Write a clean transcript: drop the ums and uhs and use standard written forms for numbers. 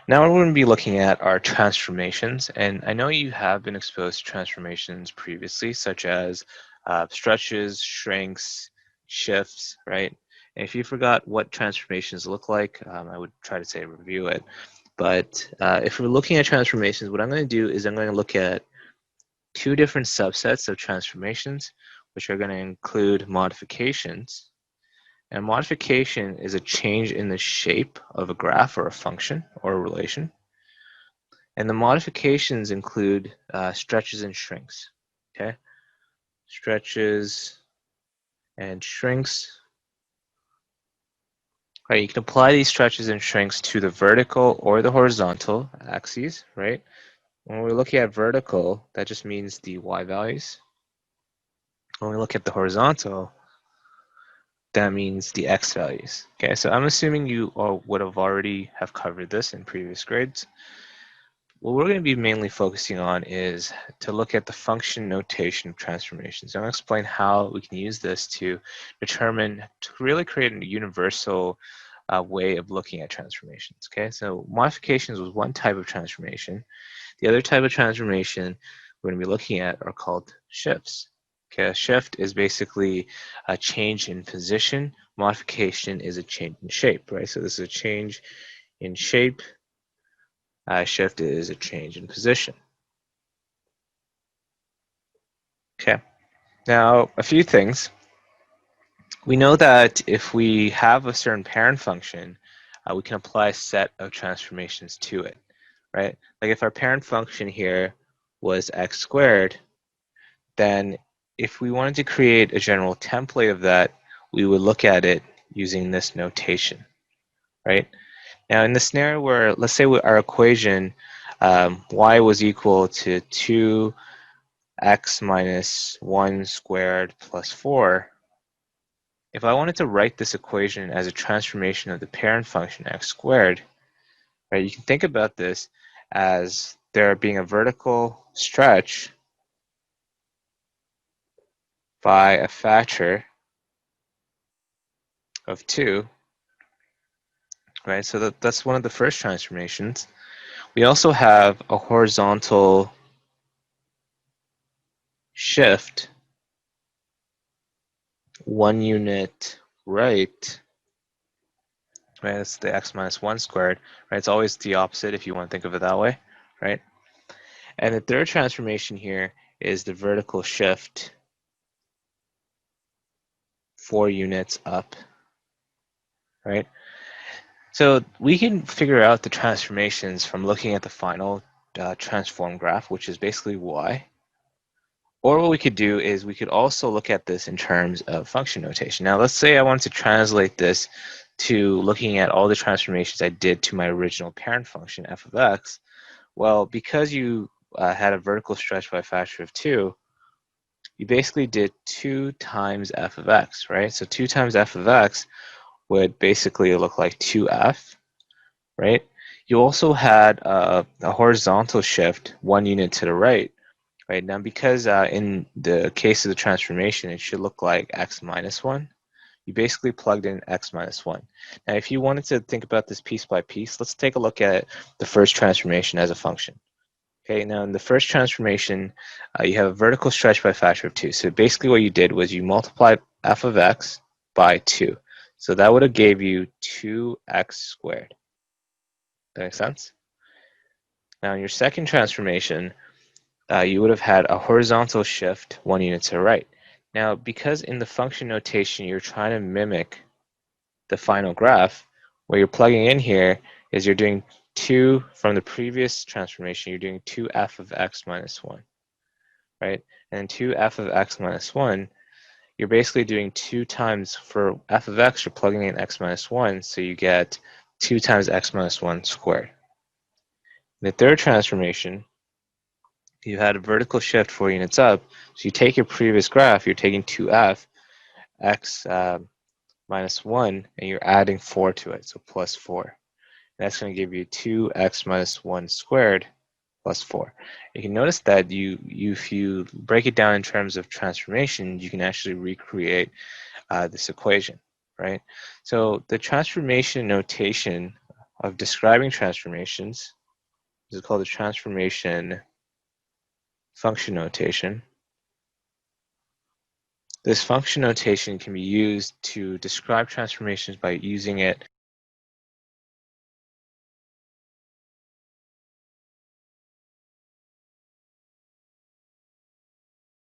Now what we're going to be looking at are transformations, and I know you have been exposed to transformations previously, such as stretches, shrinks, shifts, right? And if you forgot what transformations look like, I would try to say review it. But if we're looking at transformations, what I'm going to do is I'm going to look at two different subsets of transformations, which are going to include modifications. And modification is a change in the shape of a graph or a function or a relation. And the modifications include stretches and shrinks. Okay, stretches and shrinks. Right, you can apply these stretches and shrinks to the vertical or the horizontal axes, right? When we're looking at vertical, that just means the y values. When we look at the horizontal, that means the x values. Okay, so I'm assuming you would have already have covered this in previous grades. What we're going to be mainly focusing on is to look at the function notation of transformations. I'm going to explain how we can use this to determine, to really create a universal way of looking at transformations. Okay, so modifications was one type of transformation. The other type of transformation we're going to be looking at are called shifts. Okay, a shift is basically a change in position. Modification is a change in shape, right? So this is a change in shape. Shift is a change in position. Okay, now a few things. We know that if we have a certain parent function, we can apply a set of transformations to it, right? Like if our parent function here was x squared, then if we wanted to create a general template of that, we would look at it using this notation, right? Now in the scenario where, let's say our equation, y was equal to 2x minus 1 squared plus 4, if I wanted to write this equation as a transformation of the parent function x squared, right, you can think about this as there being a vertical stretch by a factor of 2, right? So that's one of the first transformations. We also have a horizontal shift 1 unit right. Right, that's the x minus 1 squared, right? It's always the opposite if you want to think of it that way, right? And the third transformation here is the vertical shift 4 units up, right? So we can figure out the transformations from looking at the final transform graph, which is basically y. Or what we could do is we could also look at this in terms of function notation. Now let's say I wanted to translate this to looking at all the transformations I did to my original parent function f of x. Well, because you had a vertical stretch by a factor of 2, you basically did 2 times f of x, right? So 2 times f of x would basically look like 2f, right? You also had a horizontal shift 1 unit to the right. Right now, because in the case of the transformation, it should look like x minus 1. You basically plugged in x minus 1. Now, if you wanted to think about this piece by piece, let's take a look at the first transformation as a function. Okay, now in the first transformation, you have a vertical stretch by a factor of 2. So basically what you did was you multiplied f of x by 2. So that would have gave you 2x squared. That makes sense? Now in your second transformation, you would have had a horizontal shift 1 unit to the right. Now, because in the function notation you're trying to mimic the final graph, what you're plugging in here is you're doing 2 from the previous transformation, you're doing 2f of x minus 1, right? And 2f of x minus 1, you're basically doing 2 times for f of x, you're plugging in x minus 1, so you get 2 times x minus 1 squared. In the third transformation, you had a vertical shift 4 units up, so you take your previous graph, you're taking 2f, x minus 1, and you're adding 4 to it, so plus 4. That's going to give you 2x minus 1 squared plus 4. You can notice that if you break it down in terms of transformation, you can actually recreate this equation, right? So the transformation notation of describing transformations. This is called the transformation function notation. This function notation can be used to describe transformations by using it